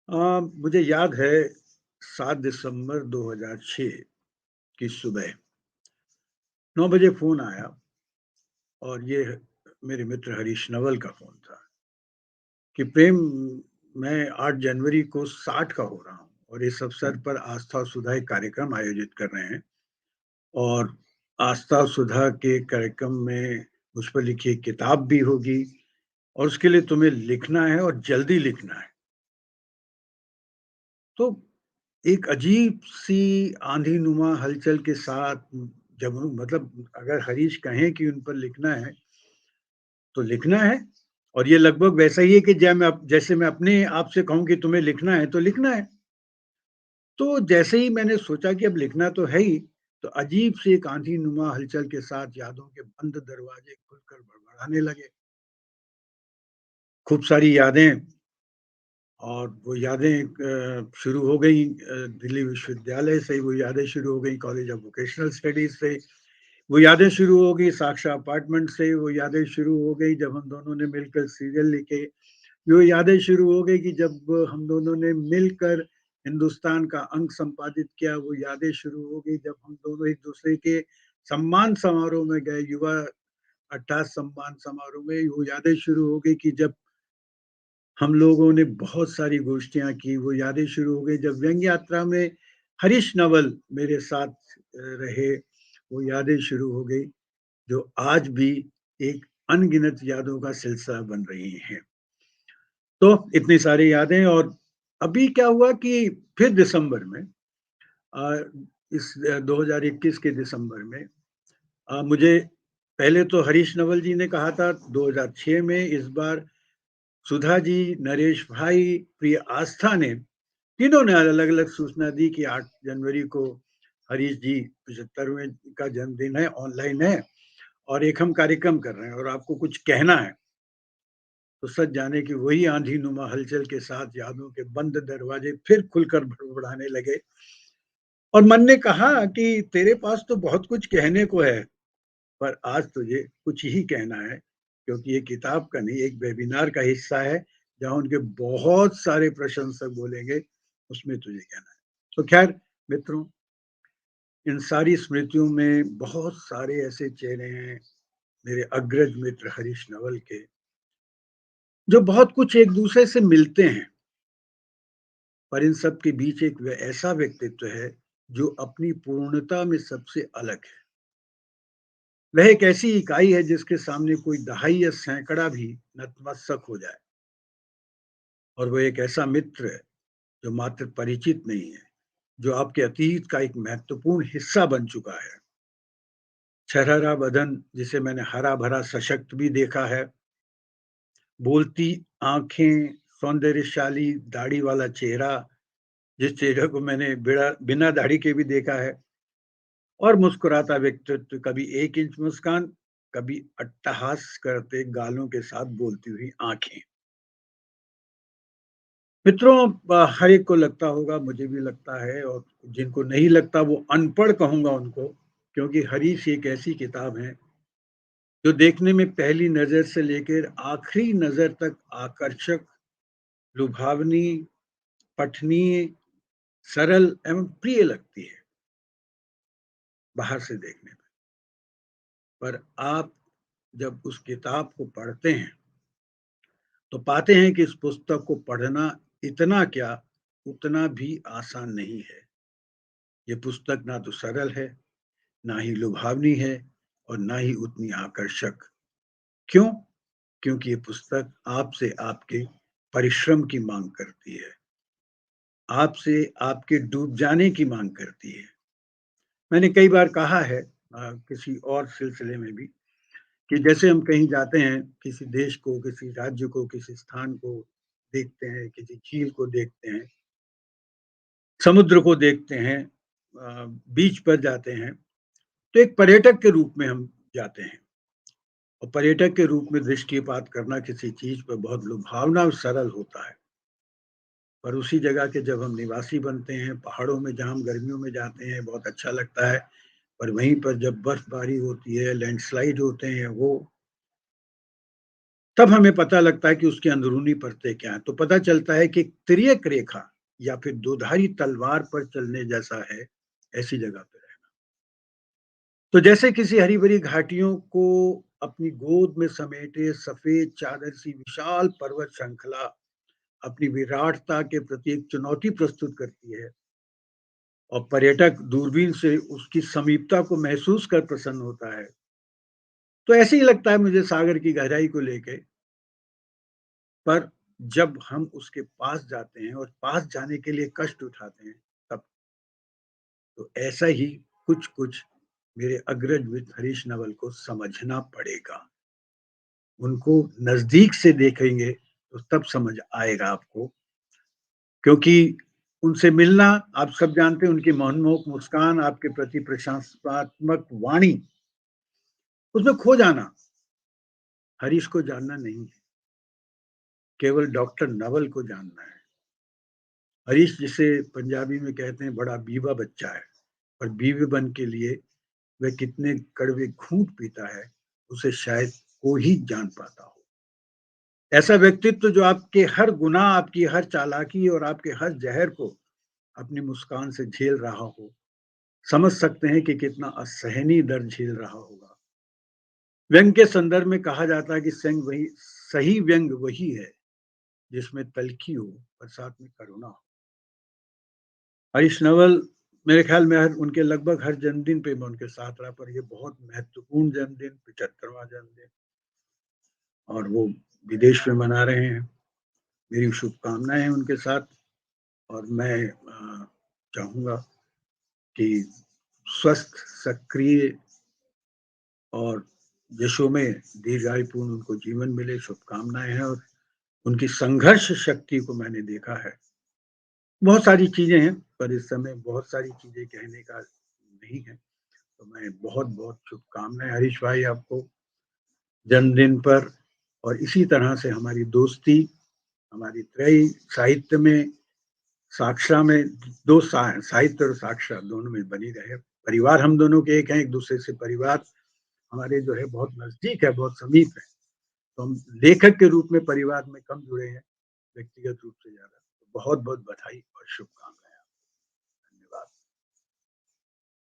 मुझे याद है 7 दिसंबर 2006 की सुबह 9 बजे फ़ोन आया और ये मेरे मित्र हरीश नवल का फ़ोन था कि प्रेम मैं 8 जनवरी को 60 का हो रहा हूँ और इस अवसर पर आस्था और सुधा एक कार्यक्रम आयोजित कर रहे हैं और आस्था और सुधा के कार्यक्रम में मुझ पर लिखी एक किताब भी होगी और उसके लिए तुम्हें लिखना है और जल्दी लिखना है। तो एक अजीब-सी आंधी-नुमा हलचल के साथ जब वो मतलब अगर हरीश कहें कि उन पर लिखना है, तो लिखना है और ये लगभग वैसा ही है कि जैसे मैं अपने आप से कहूँ कि तुम्हें लिखना है, तो लिखना है। तो जैसे ही मैंने सोचा कि अब लिखना तो है ही, तो अजीब-सी एक आंधी-नुमा हलचल के साथ यादों के बंद दरवाजे खुलकर बड़बड़ाने लगे। खूब सारी यादें और वो यादें शुरू हो गई दिल्ली विश्वविद्यालय से वो यादें शुरू हो गई, कॉलेज ऑफ वोकेशनल स्टडीज़ से। वो यादें शुरू हो गई साक्षा अपार्टमेंट से, वो यादें शुरू हो गई जब हम दोनों ने मिलकर सीरियल लिखे। वो यादें शुरू हो गई कि जब हम दोनों ने मिलकर हिंदुस्तान का अंक संपादित किया, वो यादें शुरू हो गई जब हम दोनों एक-दूसरे के सम्मान समारोह में गए, युवा 18 सम्मान समारोह में। वो यादें शुरू हो गई कि जब हम लोगों ने बहुत सारी गोष्ठियाँ की, वो यादें शुरू हो गई जब व्यंग्य यात्रा में हरीश नवल मेरे साथ रहे, वो यादें शुरू हो गई, जो आज भी एक अनगिनत यादों का सिलसिला बन रही हैं। तो इतनी सारी यादें और अभी क्या हुआ कि फिर दिसंबर में अ, इस 2021 के दिसंबर में मुझे पहले तो हरीश नवल जी ने कहा था 2006 में, इस बार सुधा जी, नरेश भाई, प्रिय आस्था ने तीनों ने अलग-अलग सूचना दी कि 8 जनवरी को हरीश जी 75वें का जन्मदिन है, ऑनलाइन है और एक हम कार्यक्रम कर रहे हैं और आपको कुछ कहना है। तो सच जाने कि वही आंधी-नुमा हलचल के साथ यादों के बंद दरवाजे फिर खुलकर भड़बड़ाने लगे और मन ने कहा कि तेरे पास तो बहुत कुछ कहने को है, पर आज तुझे कुछ ही कहना है, क्योंकि ये किताब का नहीं, एक वेबिनार का हिस्सा है, जहाँ उनके बहुत सारे प्रशंसक बोलेंगे, उसमें तुझे कहना है। तो ख़ैर मित्रों, इन सारी स्मृतियों में बहुत सारे ऐसे चेहरे हैं, मेरे अग्रज मित्र हरीश नवल के, जो बहुत कुछ एक-दूसरे से मिलते हैं, पर इन सब के बीच एक ऐसा व्यक्तित्व है, जो अपनी पूर्णता में सबसे अलग है। वह एक ऐसी इकाई है जिसके सामने कोई दहाई या सैकड़ा भी नतमस्तक हो जाए और वो एक ऐसा मित्र है जो मात्र परिचित नहीं है, जो आपके अतीत का एक महत्वपूर्ण हिस्सा बन चुका है। छरहरा बदन जिसे मैंने हरा-भरा सशक्त भी देखा है, बोलती आँखें, सौंदर्यशाली दाढ़ी वाला चेहरा, जिस चेहरे को मैंने बिना दाढ़ी के भी देखा है और मुस्कुराता व्यक्तित्व, कभी 1 इंच मुस्कान, कभी अट्टहास करते गालों के साथ बोलती हुई आँखें। मित्रों हर एक को लगता होगा, मुझे भी लगता है और जिनको नहीं लगता वो अनपढ़ कहूँगा उनको, क्योंकि हरीश एक ऐसी किताब है, जो देखने में पहली नज़र से लेकर आखिरी नज़र तक आकर्षक, लुभावनी, पठनीय, सरल एवं प्रिय लगती है, बाहर से देखने में। पर आप जब उस किताब को पढ़ते हैं, तो पाते हैं कि इस पुस्तक को पढ़ना इतना क्या, उतना भी आसान नहीं है। ये पुस्तक ना तो सरल है, ना ही लुभावनी है और ना ही उतनी आकर्षक। क्यों? क्योंकि ये पुस्तक आपसे आपके परिश्रम की माँग करती है। आपसे आपके डूब जाने की माँग करती है। मैंने कई बार कहा है किसी और सिलसिले में भी कि जैसे हम कहीं जाते हैं, किसी देश को, किसी राज्य को, किसी स्थान को देखते हैं, किसी झील को देखते हैं, समुद्र को देखते हैं, बीच पर जाते हैं, तो एक पर्यटक के रूप में हम जाते हैं। और पर्यटक के रूप में दृष्टिपात करना किसी चीज़ पे बहुत लुभावना और सरल होता है। पर उसी जगह के जब हम निवासी बनते हैं, पहाड़ों में जहाँ हम गर्मियों में जाते हैं, बहुत अच्छा लगता है। पर वहीं पर जब बर्फ़बारी होती है, लैंडस्लाइड होते हैं वो तब हमें पता लगता है कि उसकी अंदरूनी परतें क्या हैं। तो पता चलता है कि एक तिर्यक रेखा या फिर दोधारी तलवार पर चलने जैसा है, ऐसी जगह पे रहना। तो जैसे किसी हरी-भरी घाटियों को अपनी गोद में समेटे सफ़ेद चादर सी विशाल पर्वत श्रृंखला अपनी विराटता के प्रति एक चुनौती प्रस्तुत करती है और पर्यटक दूरबीन से उसकी समीपता को महसूस कर प्रसन्न होता है। तो ऐसे ही लगता है मुझे सागर की गहराई को लेके, पर जब हम उसके पास जाते हैं और पास जाने के लिए कष्ट उठाते हैं, तब तो ऐसा ही कुछ-कुछ मेरे अग्रज मित्र हरीश नवल को समझना पड़ेगा। उनको नज़दीक से देखेंगे तो तब समझ आएगा आपको, क्योंकि उनसे मिलना, आप सब जानते हैं उनकी मनमोहक मुस्कान, आपके प्रति प्रशंसात्मक वाणी, उसमें खो जाना। हरीश को जानना नहीं है, केवल डॉक्टर नवल को जानना है। हरीश जिसे पंजाबी में कहते हैं बड़ा बीवा बच्चा है, और बीवेपन के लिए वह कितने कड़वे घूँट पीता है, उसे शायद कोई ही जान पाता हो। ऐसा व्यक्तित्व जो आपके हर गुनाह, आपकी हर चालाकी और आपके हर ज़हर को अपनी मुस्कान से झेल रहा हो, समझ सकते हैं कि कितना असहनीय दर्द झेल रहा होगा। व्यंग के संदर्भ में कहा जाता है कि संग वही सही व्यंग वही है, जिसमें तल्खी हो और साथ में करुणा हो। हरीश नवल, मेरे ख्याल में हर उनके लगभग हर जन्मदिन पे मैं उनके साथ रहा, पर ये बहुत महत्वपूर्ण जन्मदिन, 75वाँ जन्मदिन, और वो विदेश में मना रहे हैं। मेरी शुभकामनाएँ हैं उनके साथ, और मैं चाहूँगा कि स्वस्थ, सक्रिय और यशोमय दीर्घायुपूर्ण उनको जीवन मिले, शुभकामनाएँ हैं। और उनकी संघर्ष शक्ति को मैंने देखा है। बहुत सारी चीज़ें हैं, पर इस समय बहुत सारी चीज़ें कहने का नहीं है। तो मैं बहुत-बहुत शुभकामनाएँ हरीश भाई आपको जन्मदिन पर, और इसी तरह से हमारी दोस्ती, हमारी त्रयी साहित्य में, साक्षरा में, 2 साहित्य और साक्षरा दोनों में बनी रहे। परिवार हम दोनों के एक हैं, एक-दूसरे से परिवार हमारे जो है बहुत नज़दीक है, बहुत समीप है। तो हम लेखक के रूप में परिवार में कम जुड़े हैं, व्यक्तिगत रूप से ज़्यादा। बहुत-बहुत बधाई और शुभकामनाएँ।